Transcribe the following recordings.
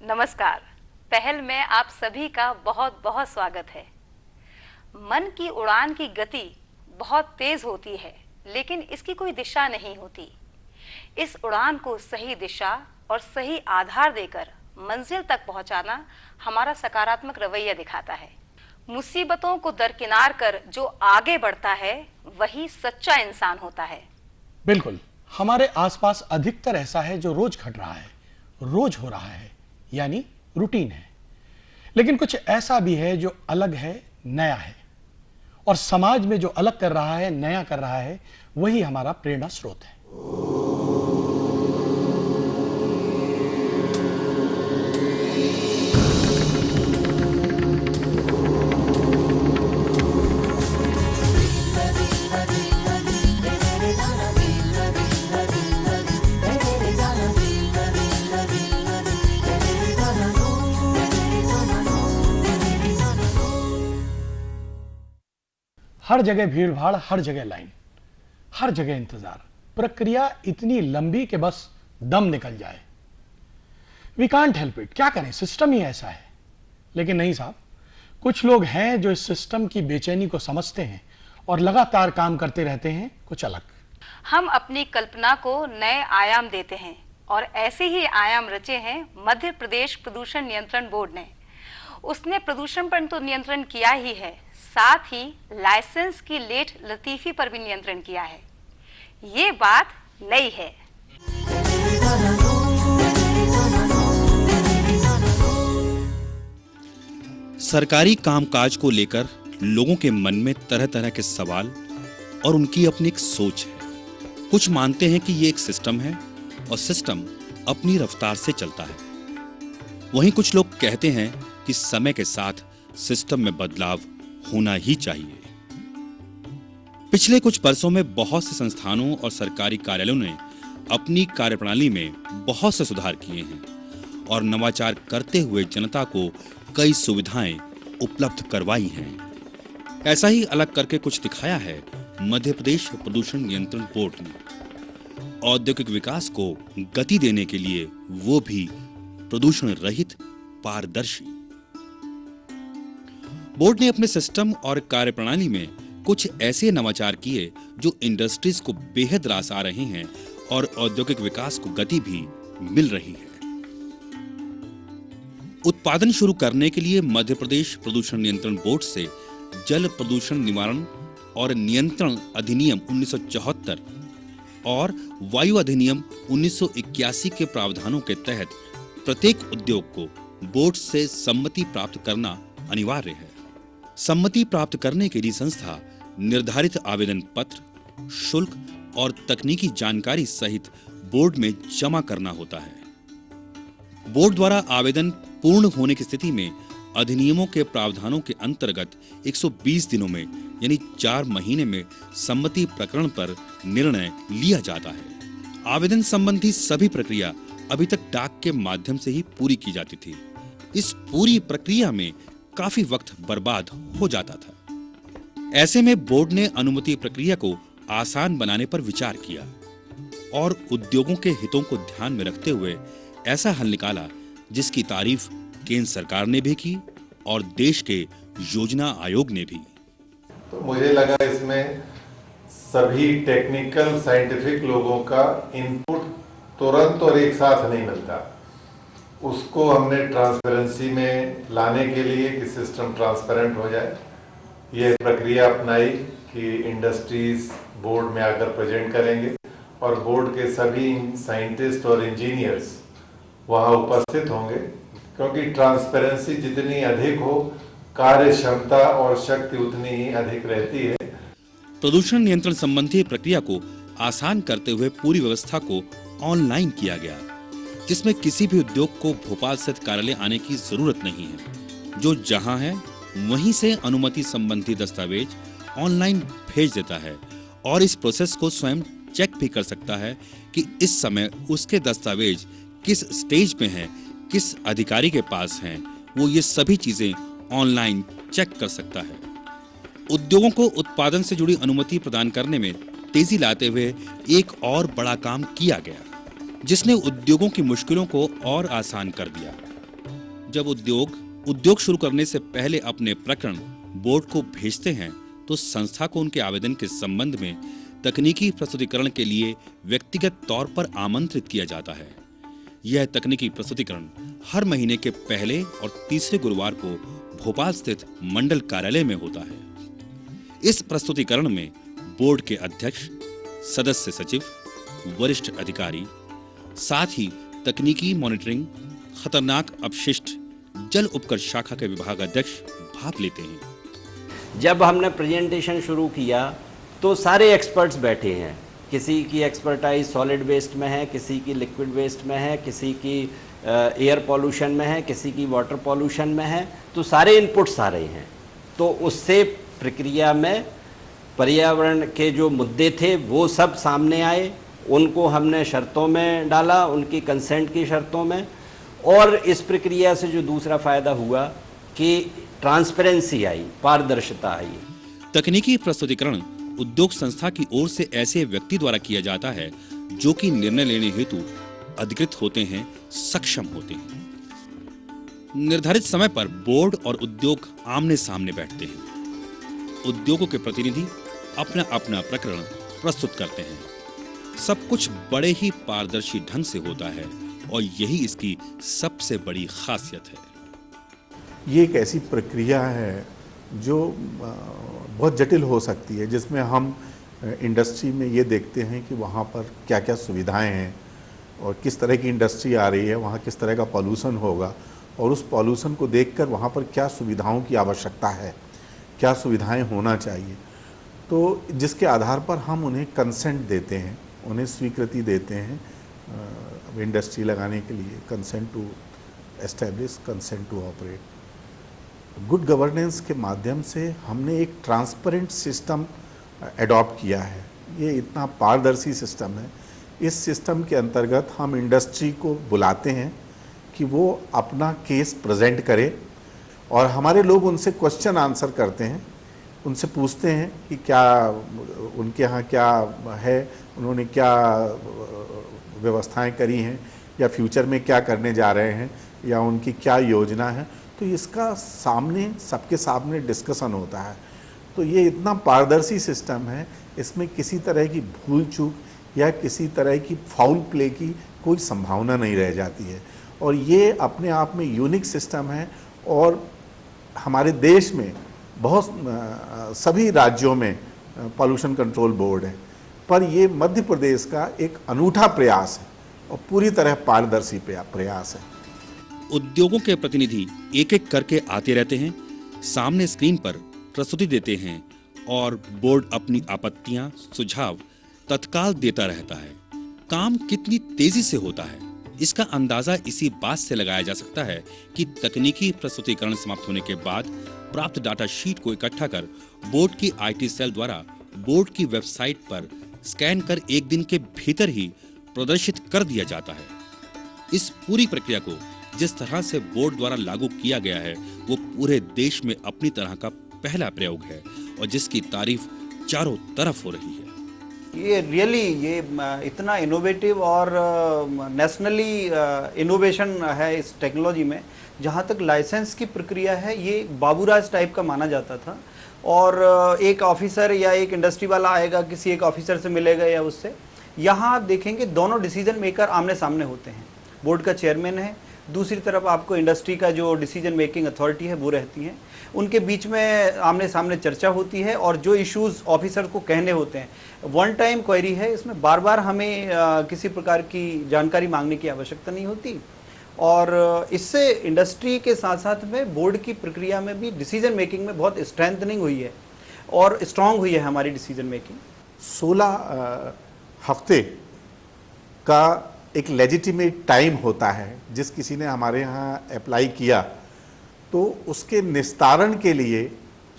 नमस्कार। पहल में आप सभी का बहुत बहुत स्वागत है। मन की उड़ान की गति बहुत तेज होती है, लेकिन इसकी कोई दिशा नहीं होती। इस उड़ान को सही दिशा और सही आधार देकर मंजिल तक पहुंचाना हमारा सकारात्मक रवैया दिखाता है। मुसीबतों को दरकिनार कर जो आगे बढ़ता है, वही सच्चा इंसान होता है। बिल्कुल, हमारे आसपास अधिकतर ऐसा है जो रोज घट रहा है, रोज हो रहा है, यानी रूटीन है। लेकिन कुछ ऐसा भी है जो अलग है, नया है, और समाज में जो अलग कर रहा है, नया कर रहा है, वही हमारा प्रेरणा स्रोत है। हर जगह भीड़ भाड़, हर जगह लाइन, हर जगह इंतजार। प्रक्रिया इतनी लंबी कि बस दम निकल जाए। वी कांट हेल्प इट, क्या करें, सिस्टम ही ऐसा है। लेकिन नहीं साहब, कुछ लोग हैं जो इस सिस्टम की बेचैनी को समझते हैं और लगातार काम करते रहते हैं कुछ अलग। हम अपनी कल्पना को नए आयाम देते हैं, और ऐसे ही आयाम रचे हैं मध्य प्रदेश प्रदूषण नियंत्रण बोर्ड ने। उसने प्रदूषण पर तो नियंत्रण किया ही है, साथ ही लाइसेंस की लेट लतीफी पर भी नियंत्रण किया है। ये बात नई है। सरकारी कामकाज को लेकर लोगों के मन में तरह तरह के सवाल और उनकी अपनी एक सोच है। कुछ मानते हैं कि ये एक सिस्टम है और सिस्टम अपनी रफ्तार से चलता है। वहीं कुछ लोग कहते हैं कि समय के साथ सिस्टम में बदलाव होना ही चाहिए। पिछले कुछ वर्षों में बहुत से संस्थानों और सरकारी कार्यालयों ने अपनी कार्यप्रणाली में बहुत से सुधार किए हैं और नवाचार करते हुए जनता को कई सुविधाएं उपलब्ध करवाई हैं। ऐसा ही अलग करके कुछ दिखाया है मध्य प्रदेश प्रदूषण नियंत्रण बोर्ड ने। औद्योगिक विकास को गति देने के लिए वो भी प्रदूषण रहित, पारदर्शी। बोर्ड ने अपने सिस्टम और कार्यप्रणाली में कुछ ऐसे नवाचार किए जो इंडस्ट्रीज को बेहद रास आ रहे हैं और औद्योगिक विकास को गति भी मिल रही है। उत्पादन शुरू करने के लिए मध्य प्रदेश प्रदूषण नियंत्रण बोर्ड से जल प्रदूषण निवारण और नियंत्रण अधिनियम 1974 और वायु अधिनियम 1981 के प्रावधानों के तहत प्रत्येक उद्योग को बोर्ड से सम्मति प्राप्त करना अनिवार्य है। सम्मति प्राप्त करने के लिए संस्था निर्धारित आवेदन पत्र, शुल्क और तकनीकी जानकारी सहित बोर्ड में जमा करना होता है। बोर्ड द्वारा आवेदन पूर्ण होने की स्थिति में अधिनियमों के प्रावधानों के अंतर्गत 120 दिनों में यानी 4 महीने में सम्मति प्रकरण पर निर्णय लिया जाता है। आवेदन संबंधी सभी प्रक्रिया अभी तक डाक के माध्यम से ही पूरी की जाती थी। इस पूरी प्रक्रिया में काफी वक्त बर्बाद हो जाता था। ऐसे में बोर्ड ने अनुमति प्रक्रिया को आसान बनाने पर विचार किया और उद्योगों के हितों को ध्यान में रखते हुए ऐसा हल निकाला जिसकी तारीफ केंद्र सरकार ने भी की और देश के योजना आयोग ने भी। तो मुझे लगा इसमें सभी टेक्निकल साइंटिफिक लोगों का इनपुट तुरंत और एक साथ नहीं मिलता। उसको हमने ट्रांसपेरेंसी में लाने के लिए कि सिस्टम ट्रांसपेरेंट हो जाए, ये प्रक्रिया अपनाई कि इंडस्ट्रीज बोर्ड में आकर प्रेजेंट करेंगे और बोर्ड के सभी साइंटिस्ट और इंजीनियर्स वहाँ उपस्थित होंगे, क्योंकि ट्रांसपेरेंसी जितनी अधिक हो, कार्य क्षमता और शक्ति उतनी ही अधिक रहती है। प्रदूषण नियंत्रण संबंधी प्रक्रिया को आसान करते हुए पूरी व्यवस्था को ऑनलाइन किया गया, जिसमें किसी भी उद्योग को भोपाल स्थित कार्यालय आने की जरूरत नहीं है। जो जहां है वहीं से अनुमति संबंधी दस्तावेज ऑनलाइन भेज देता है और इस प्रोसेस को स्वयं चेक भी कर सकता है कि इस समय उसके दस्तावेज किस स्टेज में हैं, किस अधिकारी के पास हैं। वो ये सभी चीजें ऑनलाइन चेक कर सकता है। उद्योगों को उत्पादन से जुड़ी अनुमति प्रदान करने में तेजी लाते हुए एक और बड़ा काम किया गया, जिसने उद्योगों की मुश्किलों को और आसान कर दिया। जब उद्योग शुरू करने से पहले अपने प्रकरण बोर्ड को भेजते हैं तो संस्था को उनके आवेदन के संबंध में तकनीकी प्रस्तुतिकरण के लिए व्यक्तिगत तौर पर आमंत्रित किया जाता है। यह तकनीकी प्रस्तुतिकरण हर महीने के पहले और तीसरे गुरुवार को भोपाल स्थित मंडल कार्यालय में होता है। इस प्रस्तुतिकरण में बोर्ड के अध्यक्ष, सदस्य सचिव, वरिष्ठ अधिकारी, साथ ही तकनीकी मॉनिटरिंग, खतरनाक अपशिष्ट, जल उपकर शाखा के विभाग अध्यक्ष भाग लेते हैं। जब हमने प्रेजेंटेशन शुरू किया तो सारे एक्सपर्ट्स बैठे हैं। किसी की एक्सपर्टाइज सॉलिड वेस्ट में है, किसी की लिक्विड वेस्ट में है, किसी की एयर पॉल्यूशन में है, किसी की वाटर पॉल्यूशन में है, तो सारे इनपुट्स आ रहे हैं। तो उससे प्रक्रिया में पर्यावरण के जो मुद्दे थे वो सब सामने आए, उनको हमने शर्तों में डाला, उनकी कंसेंट की शर्तों में। और इस प्रक्रिया से जो दूसरा फ़ायदा हुआ कि ट्रांसपेरेंसी आई, पारदर्शिता आई। तकनीकी प्रस्तुतिकरण उद्योग संस्था की ओर से ऐसे व्यक्ति द्वारा किया जाता है जो कि निर्णय लेने हेतु अधिकृत होते हैं, सक्षम होते हैं। निर्धारित समय पर बोर्ड और उद्योग आमने सामने बैठते हैं। उद्योगों के प्रतिनिधि अपना अपना प्रकरण प्रस्तुत करते हैं। सब कुछ बड़े ही पारदर्शी ढंग से होता है और यही इसकी सबसे बड़ी खासियत है। ये एक ऐसी प्रक्रिया है जो बहुत जटिल हो सकती है, जिसमें हम इंडस्ट्री में ये देखते हैं कि वहाँ पर क्या क्या सुविधाएं हैं और किस तरह की इंडस्ट्री आ रही है, वहाँ किस तरह का पॉल्यूशन होगा, और उस पॉल्यूशन को देखकर वहाँ पर क्या सुविधाओं की आवश्यकता है, क्या सुविधाएं होना चाहिए। तो जिसके आधार पर हम उन्हें कंसेंट देते हैं, उन्हें स्वीकृति देते हैं इंडस्ट्री लगाने के लिए, consent to establish, consent to operate. Good governance के माध्यम से हमने एक ट्रांसपेरेंट सिस्टम एडॉप्ट किया है। ये इतना पारदर्शी सिस्टम है। इस सिस्टम के अंतर्गत हम इंडस्ट्री को बुलाते हैं कि वो अपना केस प्रेजेंट करे और हमारे लोग उनसे क्वेश्चन आंसर करते हैं, उनसे पूछते हैं कि क्या उनके यहाँ क्या है, उन्होंने क्या व्यवस्थाएं करी हैं या फ्यूचर में क्या करने जा रहे हैं या उनकी क्या योजना है। तो इसका सामने सबके सामने डिस्कशन होता है। तो ये इतना पारदर्शी सिस्टम है, इसमें किसी तरह की भूल चूक या किसी तरह की फाउल प्ले की कोई संभावना नहीं रह जाती है। और ये अपने आप में यूनिक सिस्टम है और हमारे देश में बहुत सभी राज्यों में पॉल्यूशन कंट्रोल बोर्ड है, पर ये मध्य प्रदेश का एक अनूठा प्रयास है और पूरी तरह पारदर्शी प्रयास है। उद्योगों के प्रतिनिधि एक एक करके आते रहते हैं, सामने स्क्रीन पर प्रस्तुति देते हैं और बोर्ड अपनी आपत्तियां, सुझाव तत्काल देता रहता है। काम कितनी तेजी से होता है इसका अंदाजा इसी बात से लगाया जा सकता है कि तकनीकी प्रस्तुतिकरण समाप्त होने के बाद प्राप्त डाटा शीट को इकट्ठा कर बोर्ड की आईटी सेल द्वारा बोर्ड की वेबसाइट पर स्कैन कर एक दिन के भीतर ही प्रदर्शित कर दिया जाता है। इस पूरी प्रक्रिया को जिस तरह से बोर्ड द्वारा लागू किया गया है वो पूरे देश में अपनी तरह का पहला प्रयोग है और जिसकी तारीफ चारों तरफ हो रही है। ये रियली ये इतना इनोवेटिव और नेशनली इनोवेशन है इस टेक्नोलॉजी में। जहाँ तक लाइसेंस की प्रक्रिया है ये बाबूराज टाइप का माना जाता था और एक ऑफिसर या एक इंडस्ट्री वाला आएगा, किसी एक ऑफिसर से मिलेगा या उससे। यहाँ आप देखेंगे दोनों डिसीजन मेकर आमने सामने होते हैं। बोर्ड का चेयरमैन है, दूसरी तरफ आपको इंडस्ट्री का जो डिसीजन मेकिंग अथॉरिटी है वो रहती है। उनके बीच में आमने सामने चर्चा होती है और जो इश्यूज ऑफिसर को कहने होते हैं, वन टाइम क्वेरी है, इसमें बार बार हमें किसी प्रकार की जानकारी मांगने की आवश्यकता नहीं होती और इससे इंडस्ट्री के साथ साथ में बोर्ड की प्रक्रिया में भी डिसीजन मेकिंग में बहुत स्ट्रेंथनिंग हुई है और स्ट्रांग हुई है हमारी डिसीजन मेकिंग। 16 हफ्ते का एक लेजिटिमेट टाइम होता है। जिस किसी ने हमारे यहाँ अप्लाई किया तो उसके निस्तारण के लिए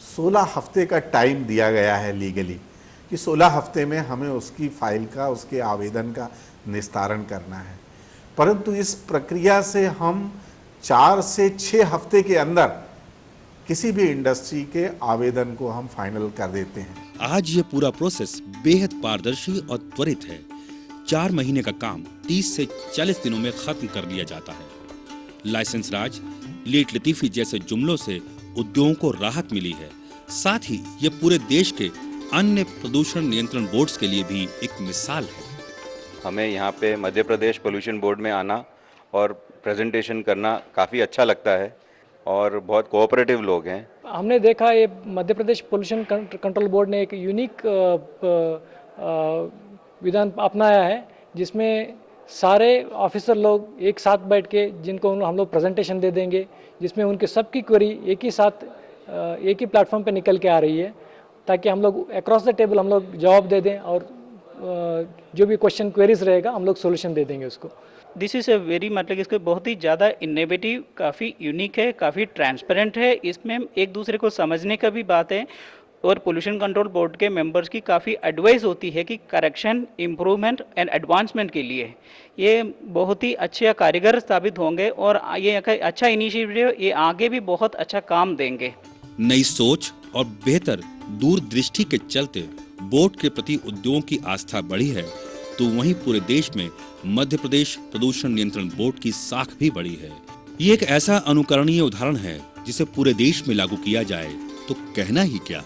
16 हफ्ते का टाइम दिया गया है लीगली कि 16 हफ्ते में हमें उसकी फाइल का, उसके आवेदन का निस्तारण करना है। परंतु इस प्रक्रिया से हम 4 से 6 हफ्ते के अंदर किसी भी इंडस्ट्री के आवेदन को हम फाइनल कर देते हैं। आज ये पूरा प्रोसेस बेहद पारदर्शी और त्वरित है। 4 महीने का काम 30 से 40 दिनों में खत्म कर लिया जाता है। लाइसेंस राज लेट लतीफी जैसे जुमलों से उद्योगों को राहत मिली है। साथ ही ये पूरे देश के अन्य प्रदूषण नियंत्रण बोर्ड्स के लिए भी एक मिसाल है। हमें यहाँ पे मध्य प्रदेश पोल्यूशन बोर्ड में आना और प्रेजेंटेशन करना काफ़ी अच्छा लगता है और बहुत कोऑपरेटिव लोग हैं। हमने देखा ये Madhya Pradesh pollution control board ने एक यूनिक विधान अपनाया है, जिसमें सारे ऑफिसर लोग एक साथ बैठ के जिनको हम लोग प्रेजेंटेशन दे देंगे, जिसमें उनके सबकी क्वेरी एक ही साथ एक ही प्लेटफॉर्म पे निकल के आ रही है, ताकि हम लोग अक्रॉस द टेबल हम लोग जवाब दे दें और जो भी क्वेश्चन क्वेरीज रहेगा हम लोग सोल्यूशन दे देंगे उसको। दिस इज़ अ वेरी मतलब इसको बहुत ही ज़्यादा इनोवेटिव, काफ़ी यूनिक है, काफ़ी ट्रांसपेरेंट है। इसमें एक दूसरे को समझने का भी बात है और पोल्यूशन कंट्रोल बोर्ड के मेंबर्स की काफ़ी एडवाइस होती है कि करेक्शन, इम्प्रूवमेंट एंड एडवांसमेंट के लिए ये बहुत ही अच्छे कारीगर साबित होंगे और ये एक अच्छा इनिशिएटिव, ये आगे भी बहुत अच्छा काम देंगे। नई सोच और बेहतर दूरदृष्टि के चलते बोर्ड के प्रति उद्योगों की आस्था बढ़ी है, तो वहीं पूरे देश में मध्य प्रदेश प्रदूषण नियंत्रण बोर्ड की साख भी बढ़ी है। ये एक ऐसा अनुकरणीय उदाहरण है जिसे पूरे देश में लागू किया जाए तो कहना ही क्या।